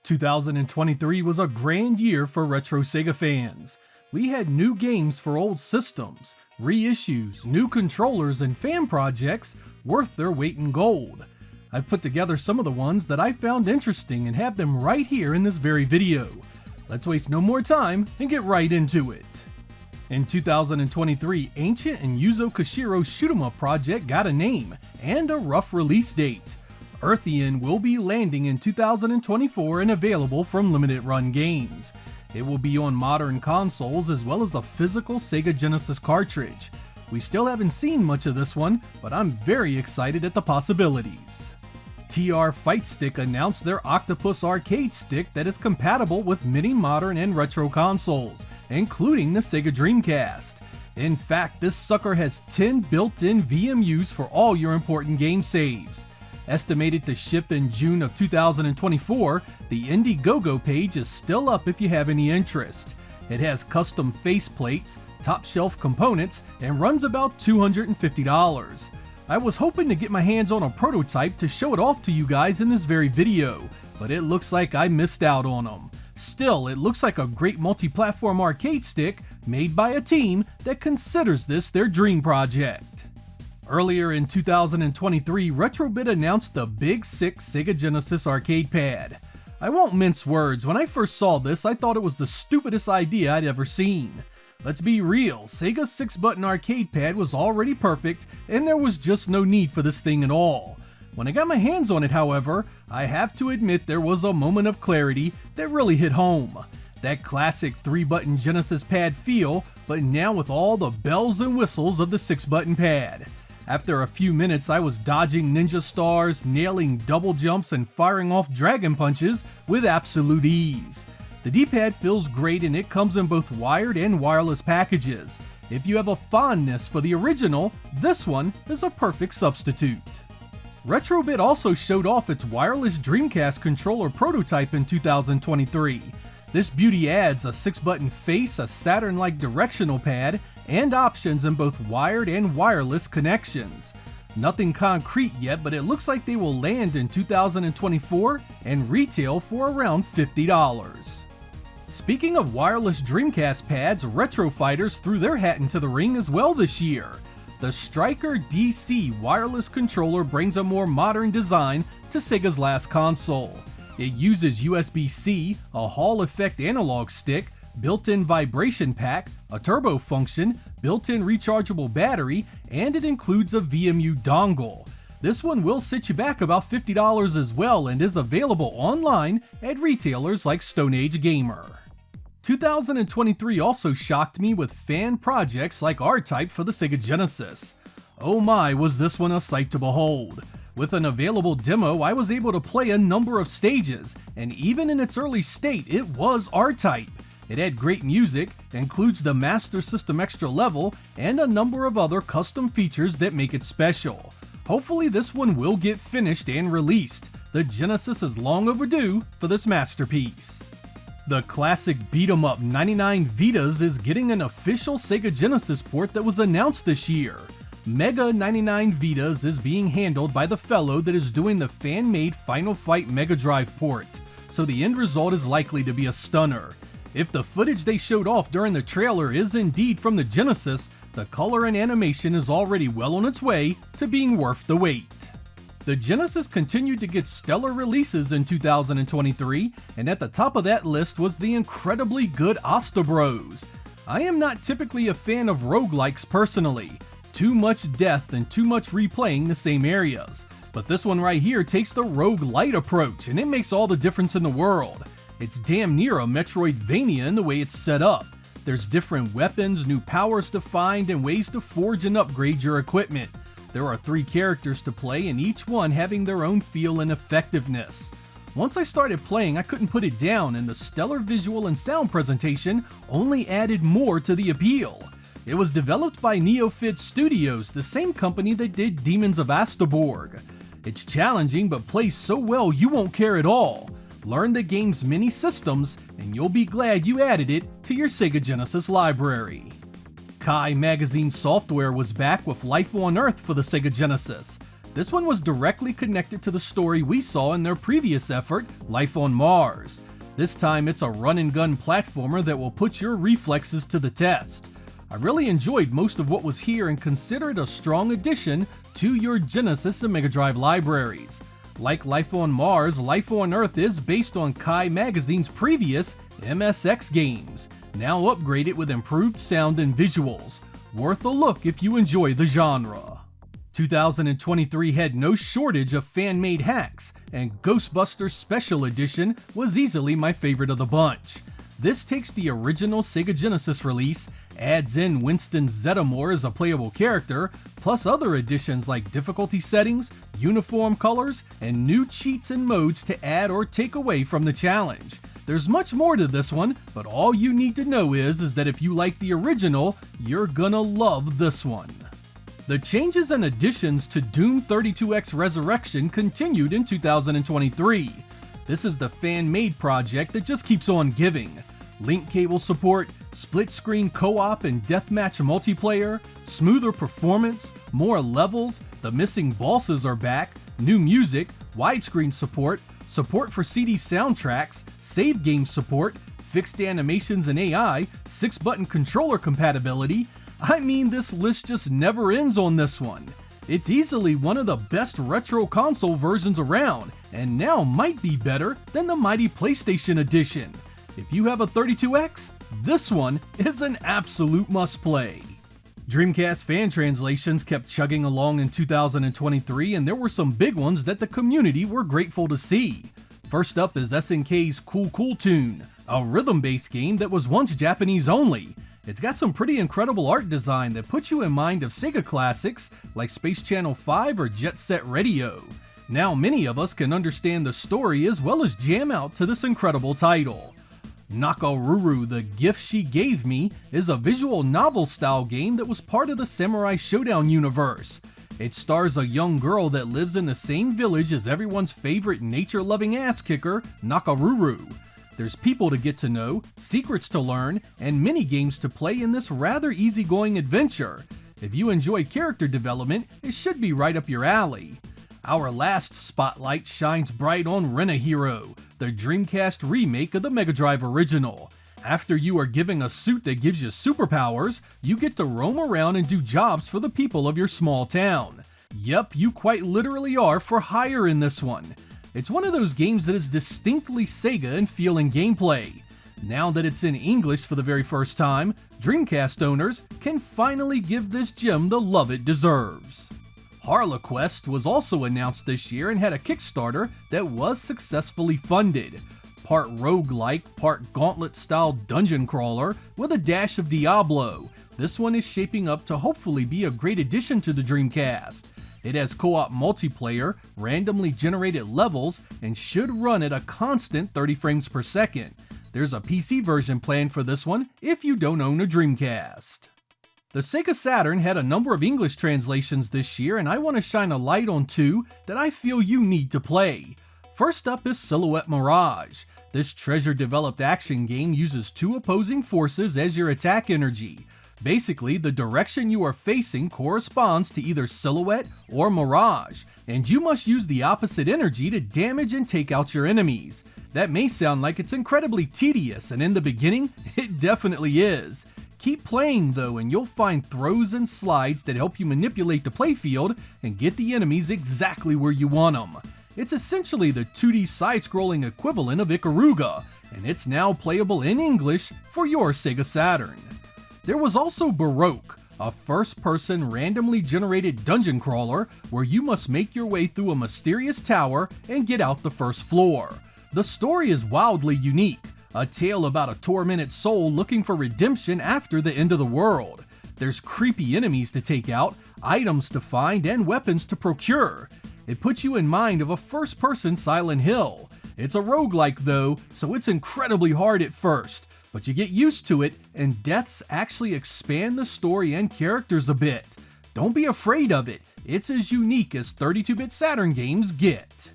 2023 was a grand year for retro Sega fans. We had new games for old systems, reissues, new controllers, and fan projects worth their weight in gold. I've put together some of the ones that I found interesting and have them right here in this very video. Let's waste no more time and get right into it. In 2023, Ancient and Yuzo Koshiro's shoot-'em-up project got a name and a rough release date. Earthian will be landing in 2024 and available from limited run games. It will be on modern consoles as well as a physical Sega Genesis cartridge. We still haven't seen much of this one, but I'm very excited at the possibilities. TR Fight Stick announced their OCTOPUS arcade stick that is compatible with many modern and retro consoles, including the Sega Dreamcast. In fact, this sucker has 10 built-in VMUs for all your important game saves. Estimated to ship in June of 2024, the Indiegogo page is still up if you have any interest. It has custom faceplates, top-shelf components, and runs about $250. I was hoping to get my hands on a prototype to show it off to you guys in this very video, but it looks like I missed out on them. Still, it looks like a great multi-platform arcade stick made by a team that considers this their dream project. Earlier in 2023, Retrobit announced the Big 6 Sega Genesis arcade pad. I won't mince words, when I first saw this I thought it was the stupidest idea I'd ever seen. Let's be real, Sega's 6-button arcade pad was already perfect and there was just no need for this thing at all. When I got my hands on it, however, I have to admit there was a moment of clarity that really hit home. That classic 3-button Genesis pad feel, but now with all the bells and whistles of the 6-button pad. After a few minutes, I was dodging ninja stars, nailing double jumps, and firing off dragon punches with absolute ease. The D-pad feels great and it comes in both wired and wireless packages. If you have a fondness for the original, this one is a perfect substitute. Retrobit also showed off its wireless Dreamcast controller prototype in 2023. This beauty adds a 6-button face, a Saturn-like directional pad, and options in both wired and wireless connections. Nothing concrete yet, but it looks like they will land in 2024 and retail for around $50. Speaking of wireless Dreamcast pads, retro fighters threw their hat into the ring as well this year. The STRIKERDC wireless controller brings a more modern design to Sega's last console. It uses USB-C, a Hall effect analog stick, built-in vibration pack, a turbo function, built-in rechargeable battery, and it includes a VMU dongle. This one will sit you back about $50 as well and is available online at retailers like Stone Age Gamer. 2023 also shocked me with fan projects like R-Type for the Sega Genesis. Oh my, was this one a sight to behold. With an available demo, I was able to play a number of stages, and even in its early state, it was R-Type. It had great music, includes the Master System Extra level, and a number of other custom features that make it special. Hopefully this one will get finished and released. The Genesis is long overdue for this masterpiece. The classic beat-em-up 99 VIDAS is getting an official Sega Genesis port that was announced this year. Mega 99 VIDAS is being handled by the fellow that is doing the fan-made Final Fight Mega Drive port, so the end result is likely to be a stunner. If the footage they showed off during the trailer is indeed from the Genesis, the color and animation is already well on its way to being worth the wait. The Genesis continued to get stellar releases in 2023, and at the top of that list was the incredibly good ASTEBROS. I am not typically a fan of roguelikes personally. Too much death and too much replaying the same areas. But this one right here takes the roguelite approach, and it makes all the difference in the world. It's damn near a Metroidvania in the way it's set up. There's different weapons, new powers to find, and ways to forge and upgrade your equipment. There are 3 characters to play, and each one having their own feel and effectiveness. Once I started playing, I couldn't put it down, and the stellar visual and sound presentation only added more to the appeal. It was developed by Neofid Studios, the same company that did Demons of Astalborg. It's challenging, but plays so well you won't care at all. Learn the game's many systems, and you'll be glad you added it to your Sega Genesis library. Kai Magazine Software was back with Life on Earth for the Sega Genesis. This one was directly connected to the story we saw in their previous effort, Life on Mars. This time it's a run-and-gun platformer that will put your reflexes to the test. I really enjoyed most of what was here and consider it a strong addition to your Genesis and Mega Drive libraries. Like Life on Mars, Life on Earth is based on Kai Magazine's previous MSX games, now upgraded with improved sound and visuals. Worth a look if you enjoy the genre. 2023 had no shortage of fan-made hacks, and Ghostbusters Special Edition was easily my favorite of the bunch. This takes the original Sega Genesis release, adds in Winston Zeddemore as a playable character, plus other additions like difficulty settings, uniform colors, and new cheats and modes to add or take away from the challenge. There's much more to this one, but all you need to know is that if you like the original, you're gonna love this one. The changes and additions to Doom 32X Resurrection continued in 2023. This is the fan-made project that just keeps on giving. Link cable support, split-screen co-op and deathmatch multiplayer, smoother performance, more levels, the missing bosses are back, new music, widescreen support, support for CD soundtracks, save game support, fixed animations and AI, 6-button controller compatibility. I mean, this list just never ends on this one. It's easily one of the best retro console versions around, and now might be better than the mighty PlayStation Edition. If you have a 32X, this one is an absolute must-play. Dreamcast fan translations kept chugging along in 2023, and there were some big ones that the community were grateful to see. First up is SNK's Cool Cool Tune, a rhythm-based game that was once Japanese only. It's got some pretty incredible art design that puts you in mind of Sega classics like Space Channel 5 or Jet Set Radio. Now many of us can understand the story as well as jam out to this incredible title. Nakaruru, The Gift She Gave Me is a visual novel-style game that was part of the Samurai Showdown universe. It stars a young girl that lives in the same village as everyone's favorite nature-loving ass-kicker, Nakaruru. There's people to get to know, secrets to learn, and mini-games to play in this rather easygoing adventure. If you enjoy character development, it should be right up your alley. Our last spotlight shines bright on Rena-Hero, the Dreamcast remake of the Mega Drive original. After you are given a suit that gives you superpowers, you get to roam around and do jobs for the people of your small town. Yep, you quite literally are for hire in this one. It's one of those games that is distinctly Sega in feel and gameplay. Now that it's in English for the very first time, Dreamcast owners can finally give this gem the love it deserves. HARLEQUEST was also announced this year and had a Kickstarter that was successfully funded. Part roguelike, part gauntlet-style dungeon crawler with a dash of Diablo, this one is shaping up to hopefully be a great addition to the Dreamcast. It has co-op multiplayer, randomly generated levels, and should run at a constant 30 frames per second. There's a PC version planned for this one if you don't own a Dreamcast. The Sega Saturn had a number of English translations this year, and I want to shine a light on two that I feel you need to play. First up is Silhouette Mirage. This treasure-developed action game uses two opposing forces as your attack energy. Basically, the direction you are facing corresponds to either Silhouette or Mirage, and you must use the opposite energy to damage and take out your enemies. That may sound like it's incredibly tedious, and in the beginning, it definitely is. Keep playing though, and you'll find throws and slides that help you manipulate the playfield and get the enemies exactly where you want them. It's essentially the 2D side-scrolling equivalent of Ikaruga, and it's now playable in English for your Sega Saturn. There was also Baroque, a first-person randomly generated dungeon crawler where you must make your way through a mysterious tower and get out the first floor. The story is wildly unique, a tale about a tormented soul looking for redemption after the end of the world. There's creepy enemies to take out, items to find, and weapons to procure. It puts you in mind of a first-person Silent Hill. It's a roguelike though, so it's incredibly hard at first, but you get used to it, and deaths actually expand the story and characters a bit. Don't be afraid of it, it's as unique as 32-bit Saturn games get.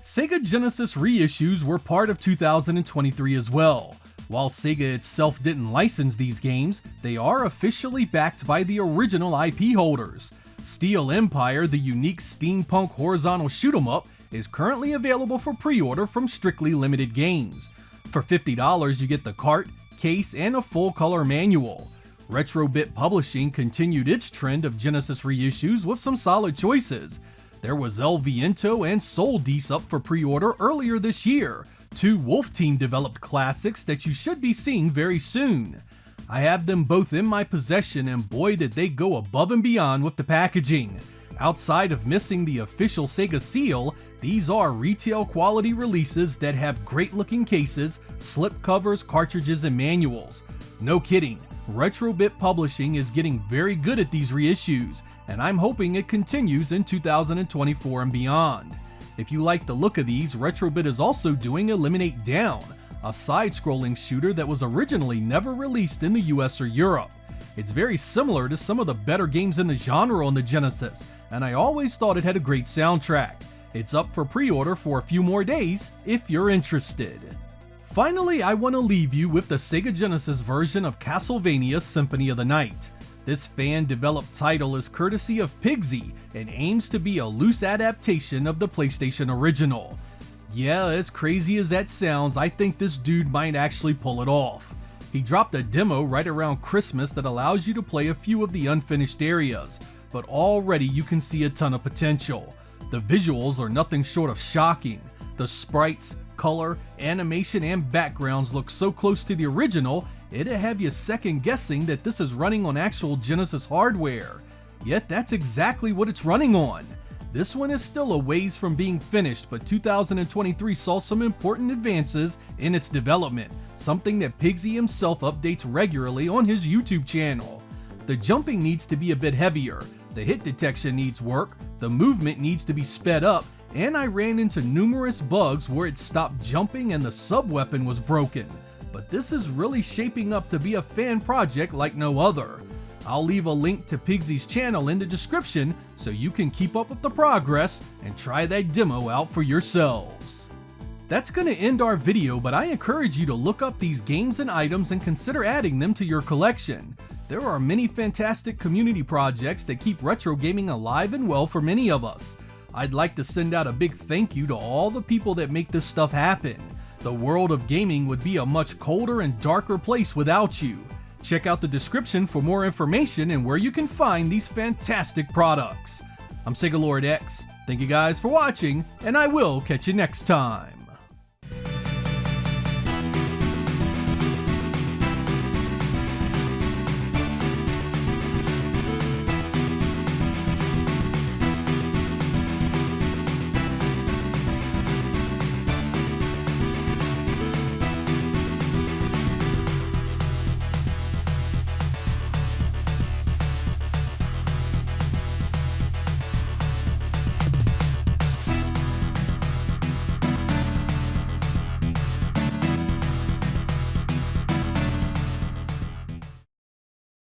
Sega Genesis reissues were part of 2023 as well. While Sega itself didn't license these games, they are officially backed by the original IP holders. Steel Empire, the unique steampunk horizontal shoot 'em up, is currently available for pre-order from Strictly Limited Games. For $50, you get the cart, case, and a full-color manual. Retrobit Publishing continued its trend of Genesis reissues with some solid choices. There was El Viento and Soul Deece up for pre-order earlier this year, two Wolf Team developed classics that you should be seeing very soon. I have them both in my possession, and boy did they go above and beyond with the packaging. Outside of missing the official Sega seal, these are retail quality releases that have great looking cases, slip covers, cartridges, and manuals. No kidding, Retrobit Publishing is getting very good at these reissues, and I'm hoping it continues in 2024 and beyond. If you like the look of these, Retrobit is also doing Eliminate Down, a side-scrolling shooter that was originally never released in the US or Europe. It's very similar to some of the better games in the genre on the Genesis, and I always thought it had a great soundtrack. It's up for pre-order for a few more days if you're interested. Finally, I want to leave you with the Sega Genesis version of Castlevania Symphony of the Night. This fan-developed title is courtesy of PIGSY and aims to be a loose adaptation of the PlayStation original. Yeah, as crazy as that sounds, I think this dude might actually pull it off. He dropped a demo right around Christmas that allows you to play a few of the unfinished areas, but already you can see a ton of potential. The visuals are nothing short of shocking. The sprites, color, animation, and backgrounds look so close to the original, it'd have you second guessing that this is running on actual Genesis hardware. Yet that's exactly what it's running on. This one is still a ways from being finished, but 2023 saw some important advances in its development, something that PIGSY himself updates regularly on his YouTube channel. The jumping needs to be a bit heavier, the hit detection needs work, the movement needs to be sped up, and I ran into numerous bugs where it stopped jumping and the sub-weapon was broken. But this is really shaping up to be a fan project like no other. I'll leave a link to PIGSY's channel in the description so you can keep up with the progress and try that demo out for yourselves. That's going to end our video, but I encourage you to look up these games and items and consider adding them to your collection. There are many fantastic community projects that keep retro gaming alive and well for many of us. I'd like to send out a big thank you to all the people that make this stuff happen. The world of gaming would be a much colder and darker place without you. Check out the description for more information and where you can find these fantastic products. I'm Sega Lord X. Thank you guys for watching, and I will catch you next time.